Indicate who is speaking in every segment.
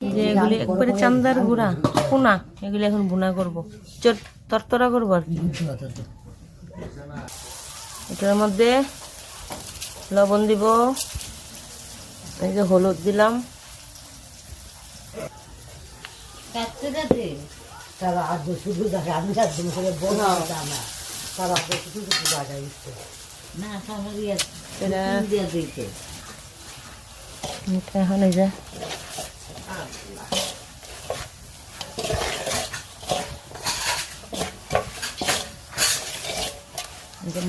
Speaker 1: যে এগুলি একবারে চান্দার গুঁড়া পোনা, এগুলি এখন ভুনা করবো, তরতরা করবো আর কি। এটার মধ্যে লবণ দিব, এই যে হলুদ দিলাম, এখন এই যে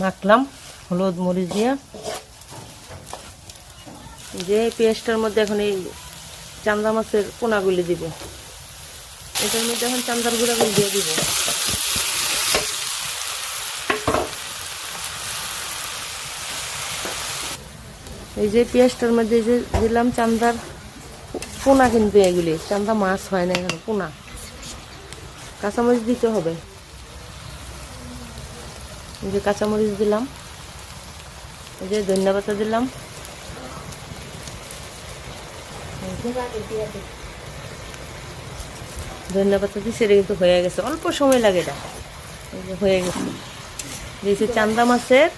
Speaker 1: মাখলাম হলুদ মরিচ দিয়ে। যে পেঁয়াজটার মধ্যে এখন এই চান্দা মাছের পোনাগুলি দিব, এটার মধ্যে এখন চান্দার গুঁড়াগুলি দিয়ে দিব। এই যে পেঁয়াজটার মধ্যে যে দিলাম চান্দার পোনা, কিন্তু এগুলি চান্দা মাছ হয় না, এখানে পোনা। কাঁচামরিচ দিতে হবে, এই যে কাঁচামরিচ দিলাম, এই যে ধনিয়া পাতা দিলাম, ধনিয়া পাতা দিচ্ছে। এটা কিন্তু হয়ে গেছে, অল্প সময় লাগে, এটা এই যে হয়ে গেছে। দিয়েছি চান্দা মাছের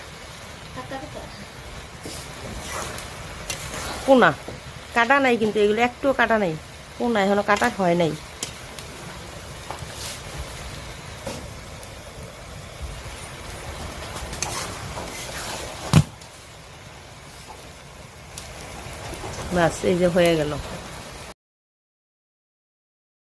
Speaker 1: পোনা, কাটা নাই কিন্তু এগুলো একটুও কাটা নাই, পোনা এখনো কাটা হয় নাই। বাস এই যে হয়ে গেল।